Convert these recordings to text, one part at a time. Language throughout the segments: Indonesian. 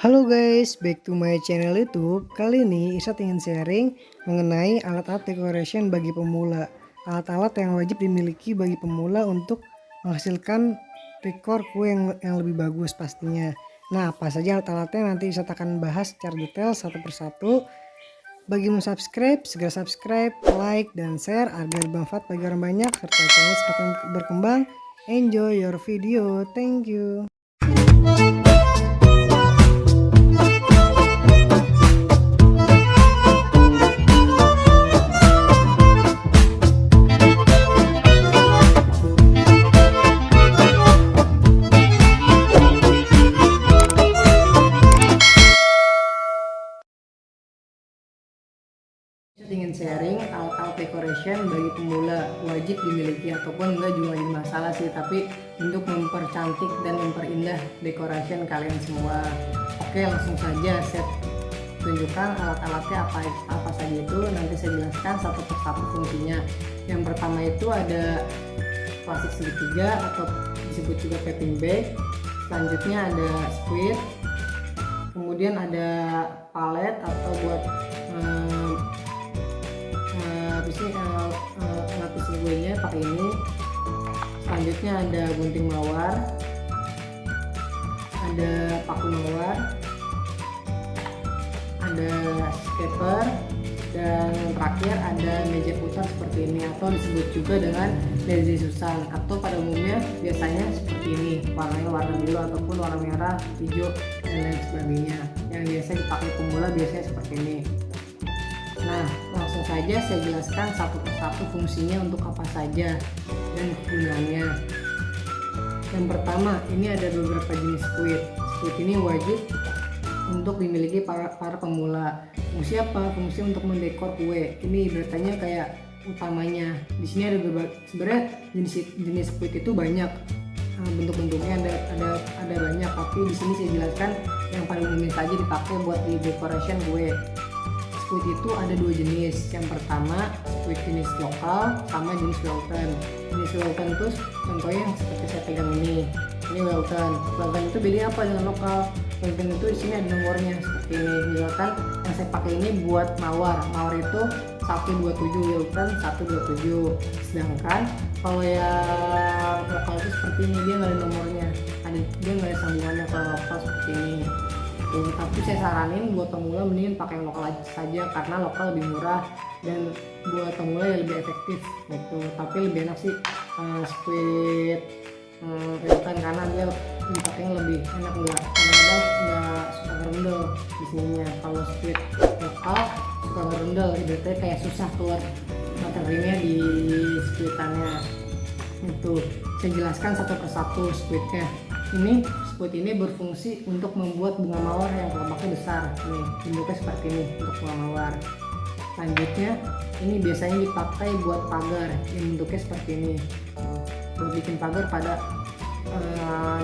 Halo guys, back to my channel YouTube. Kali ini Irsad ingin sharing mengenai alat-alat decoration bagi pemula. Alat-alat yang wajib dimiliki bagi pemula untuk menghasilkan dekor kue yang lebih bagus pastinya. Nah, apa saja alat-alatnya nanti Irsad akan bahas secara detail satu persatu. Bagi yang subscribe, segera subscribe, like, dan share agar bermanfaat bagi orang banyak serta channel semakin berkembang. Enjoy your video, thank you. Ingin sharing alat-alat decoration bagi pemula wajib dimiliki ataupun enggak juga jadi masalah sih, tapi untuk mempercantik dan memperindah decoration kalian semua. Oke, langsung saja saya tunjukkan alat-alatnya apa saja itu, nanti saya jelaskan satu persatu fungsinya. Yang pertama itu ada plastik segitiga atau disebut juga piping bag, selanjutnya ada squid, kemudian ada palet atau buat lapis kuenya pakai ini. Selanjutnya ada gunting mawar, ada paku mawar, ada scraper, dan terakhir ada meja putar seperti ini atau disebut juga dengan lazy susan, atau pada umumnya biasanya seperti ini, warnanya warna biru ataupun warna merah, hijau, dan lain sebagainya. Yang biasa dipakai pemula biasanya seperti ini. Nah, langsung saja saya jelaskan satu persatu fungsinya untuk apa saja dan kegunaannya. Yang pertama, ini ada beberapa jenis squid. Squid ini wajib untuk dimiliki para pemula. Fungsi apa? Fungsi untuk mendekor kue. Ini beritanya kayak utamanya. Di sini ada sebenarnya jenis squid itu banyak. Bentuk-bentuknya ada banyak, tapi di sini saya jelaskan yang paling umum saja dipakai buat di decoration kue. Squid itu ada dua jenis. Yang pertama squid jenis lokal sama jenis Wellton. Jenis Wellton itu contohnya yang seperti saya pegang ini Wellton. Wellton itu beda apa dengan lokal? Wellton itu di sini ada nomornya seperti ini. Misalkan yang saya pakai ini buat mawar itu 127, Wellton 127. Sedangkan kalau yang lokal itu seperti ini, dia nggak ada nomornya, dia nggak ada sambungannya. Kalau lokal seperti ini. Tapi saya saranin buat pemula mending pakai yang lokal aja saja, karena lokal lebih murah dan buat pemula ya lebih efektif gitu. Tapi lebih enak sih squid Wellton karena dia dipakainya lebih enak, kadang-kadang nggak suka gerendel di sininya. Kalau squid lokal suka gerendel, ibaratnya kayak susah keluar materinya di squidannya. Itu saya jelaskan satu persatu squidnya. Ini squid ini berfungsi untuk membuat bunga mawar yang kelompoknya besar. Nih, bentuknya seperti ini untuk bunga mawar. Selanjutnya, ini biasanya dipakai buat pagar yang bentuknya seperti ini. Buat bikin pagar pada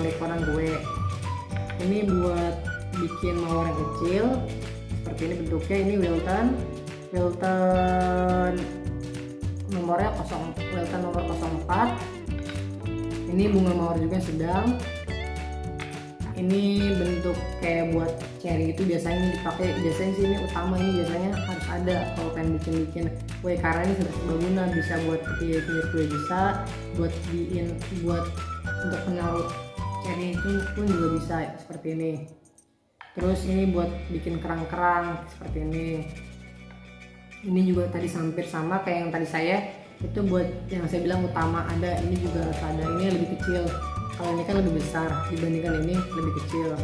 dekoran kue. Ini buat bikin mawar yang kecil seperti ini bentuknya. Ini Wellton nomornya Wellton nomor 04. Ini bunga mawar juga yang sedang. Ini bentuk kayak buat cherry itu biasanya dipakai, biasanya sih ini utama, ini biasanya harus ada kalau pengen bikin kue, karena ini sudah serbaguna, bisa buat pinggir kue, bisa buat untuk menaruh cherry itu pun juga bisa seperti ini. Terus ini buat bikin kerang-kerang seperti ini. Ini juga tadi hampir sama kayak yang tadi saya itu, buat yang saya bilang utama ada, ini juga harus ada. Ini lebih kecil, kalau ini kan lebih besar dibandingkan ini lebih kecil.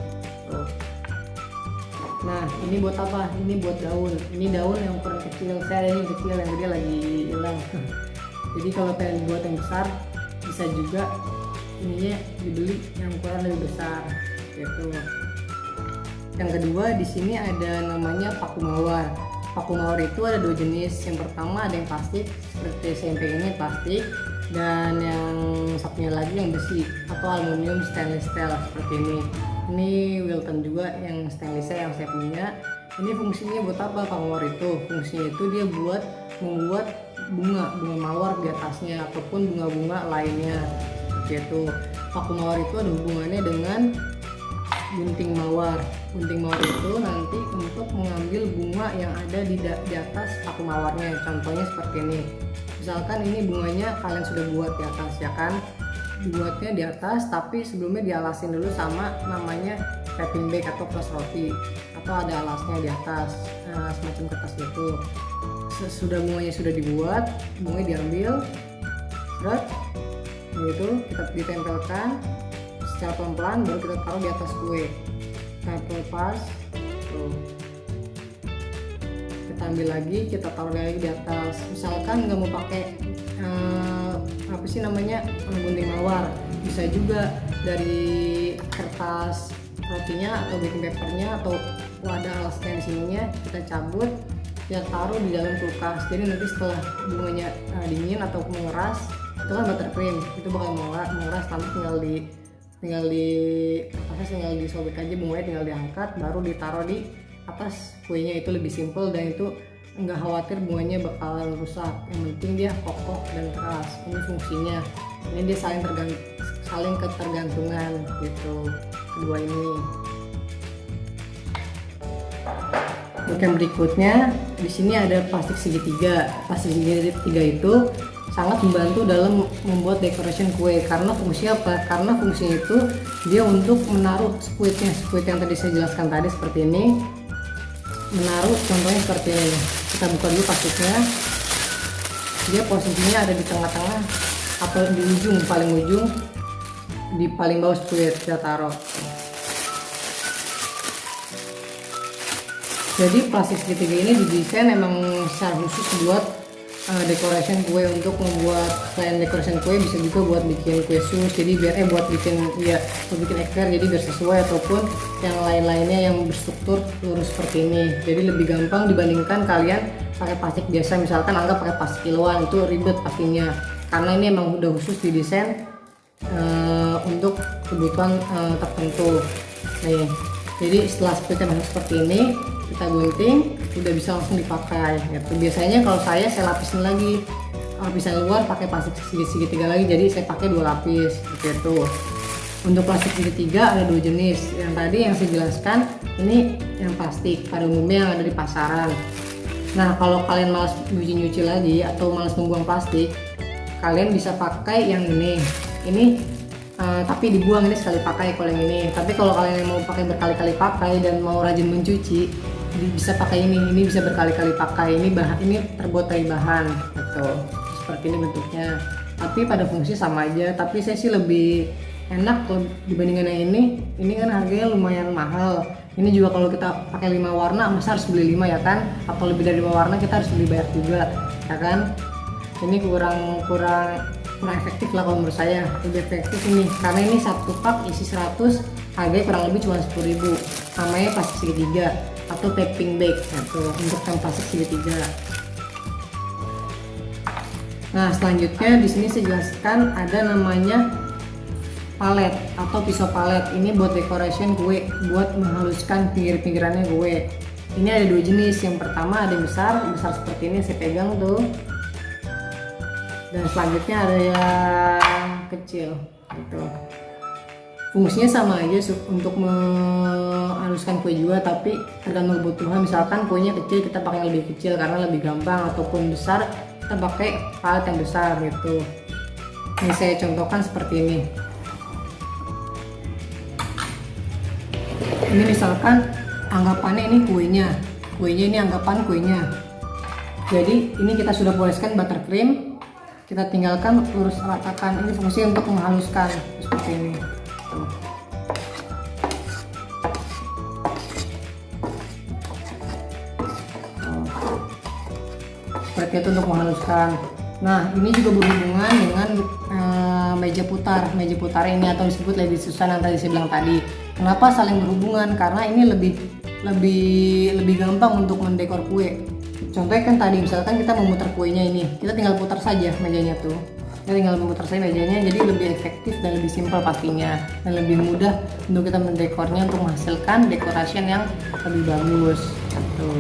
Nah, ini buat apa? Ini buat daun. Ini daun yang ukuran kecil. Saya ada yang kecil, yang gede lagi hilang. Jadi kalau pengen buat yang besar bisa juga ininya dibeli yang ukuran lebih besar gitu. Yang kedua di sini ada namanya paku mawar. Paku mawar itu ada dua jenis. Yang pertama ada yang plastik seperti SMP ini plastik, dan yang satunya lagi yang besi atau aluminium stainless steel seperti ini. Ini Wellton juga yang stainless yang saya punya. Ini fungsinya buat apa paku mawar itu? Fungsinya itu dia buat membuat bunga mawar di atasnya ataupun bunga-bunga lainnya seperti itu. Paku mawar itu ada hubungannya dengan gunting mawar. Gunting mawar itu nanti untuk mengambil bunga yang ada di atas paku mawarnya. Contohnya seperti ini. Misalkan ini bunganya kalian sudah buat di atas ya kan, dibuatnya di atas, tapi sebelumnya dialasin dulu sama namanya wrapping bag atau kertas roti, atau ada alasnya di atas, semacam kertas itu. Sesudah bunganya sudah dibuat, bunganya diambil, gitu kita ditempelkan secara pelan-pelan, baru kita taruh di atas kue. Tempel pas, tuh. Kita ambil lagi, kita taruh lagi di atas. Misalkan nggak mau pakai apa sih namanya gunting mawar, bisa juga dari kertas rotinya atau baking papernya atau wadah alasnya di sininya kita cabut, kita taruh di dalam kulkas. Jadi nanti setelah bunganya dingin atau mengeras, itu kan buttercream itu bakal mengeras, nanti tinggal disobek aja bunganya, tinggal diangkat, baru ditaruh di atas kuenya. Itu lebih simple dan itu nggak khawatir bunganya bakalan rusak, yang penting dia kokoh dan keras. Ini fungsinya, ini dia saling ketergantungan gitu kedua ini. Untuk yang berikutnya, di sini ada plastik segitiga. Plastik segitiga itu sangat membantu dalam membuat decoration kue. Karena fungsinya apa? Karena fungsinya itu dia untuk menaruh squid yang tadi saya jelaskan tadi seperti ini. Menaruh contohnya seperti ini. Kita buka dulu plastiknya. Dia posisinya ada di tengah-tengah atau di ujung, paling ujung, di paling bawah squid kita taruh. Jadi plastik segitiga ini didesain emang secara khusus buat decoration kue, untuk membuat selain decoration kue bisa juga buat bikin kue sus. Jadi biar buat bikin ekler, jadi biar sesuai, ataupun yang lain-lainnya yang berstruktur lurus seperti ini. Jadi lebih gampang dibandingkan kalian pakai plastik biasa. Misalkan anggap pakai plastik kiloan, itu ribet pastinya. Karena ini emang udah khusus didesain untuk kebutuhan tertentu. Nih, jadi setelah splitnya masuk seperti ini, kita gunting, udah bisa langsung dipakai gitu. Biasanya kalau saya lapisin lagi, lapisan luar pakai plastik segitiga lagi, jadi saya pakai 2 lapis gitu. Untuk plastik segitiga ada 2 jenis. Yang tadi yang saya jelaskan ini yang plastik pada umumnya yang ada di pasaran. Nah, kalau kalian malas nyuci lagi atau malas membuang plastik, kalian bisa pakai yang ini tapi dibuang, ini sekali pakai kalau yang ini. Tapi kalau kalian mau pakai berkali-kali pakai dan mau rajin mencuci, bisa pakai ini bisa berkali-kali pakai. Ini terbuat dari bahan gitu, seperti ini bentuknya, tapi pada fungsi sama aja. Tapi saya sih lebih enak dibandingkan yang ini kan harganya lumayan mahal. Ini juga kalau kita pakai 5 warna, masa harus beli 5 ya kan, atau lebih dari 5 warna kita harus beli banyak juga ya kan. Ini kurang efektif lah kalau menurut saya. Lebih efektif ini, karena ini satu pak isi 100, harganya kurang lebih cuma 10.000. Namanya plastik segitiga atau wrapping bag gitu, untuk yang plastik segitiga. Nah, selanjutnya di sini saya jelaskan ada namanya palet atau pisau palet. Ini buat decoration kue, buat menghaluskan pinggir-pinggirannya kue. Ini ada 2 jenis. Yang pertama ada yang besar seperti ini, saya pegang tuh. Dan selanjutnya ada yang kecil gitu. Fungsinya sama aja untuk menghaluskan kue juga, tapi tergantung kebutuhan. Misalkan kuenya kecil, kita pakai yang lebih kecil karena lebih gampang, ataupun besar kita pakai palet yang besar gitu. Ini saya contohkan seperti ini. Ini misalkan anggapannya ini kuenya ini anggapan kuenya. Jadi ini kita sudah poleskan buttercream, kita tinggalkan lurus ratakan. Ini fungsi untuk menghaluskan seperti ini. Seperti itu untuk menghaluskan. Nah, ini juga berhubungan dengan meja putar ini, atau disebut lady Susan yang tadi saya bilang tadi. Kenapa saling berhubungan? Karena ini lebih gampang untuk mendekor kue. Contohnya kan tadi misalkan kita memutar kuenya ini, kita tinggal putar saja mejanya tuh. Kita tinggal memutar saja mejanya, jadi lebih efektif dan lebih simpel pastinya, dan lebih mudah untuk kita mendekornya untuk menghasilkan decoration yang lebih bagus. Gitu.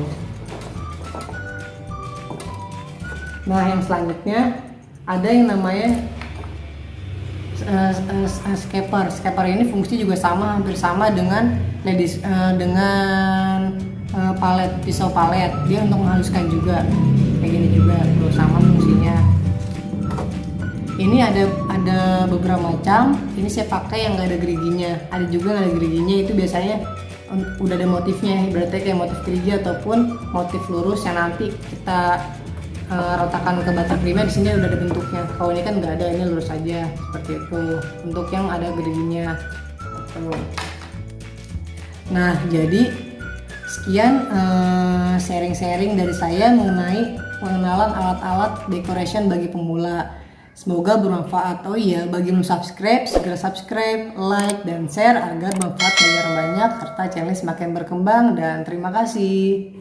Nah, yang selanjutnya ada yang namanya Scraper. Scraper ini fungsi juga sama, hampir sama dengan palet, pisau palet. Dia untuk menghaluskan juga kayak gini juga, tuh sama fungsinya. Ini ada beberapa macam. Ini saya pakai yang nggak ada geriginya. Ada juga nggak ada geriginya, itu biasanya udah ada motifnya, berarti kayak motif gerigi ataupun motif lurus yang nanti kita retakan ke batan primer. Di sini udah ada bentuknya. Kalau ini kan nggak ada, ini lurus aja seperti itu. Untuk yang ada geriginya. Nah, jadi sekian sharing-sharing dari saya mengenai pengenalan alat-alat decoration bagi pemula. Semoga bermanfaat. Oh iya, bagi belum subscribe, segera subscribe, like, dan share agar manfaat bagi orang banyak serta channel semakin berkembang. Dan terima kasih.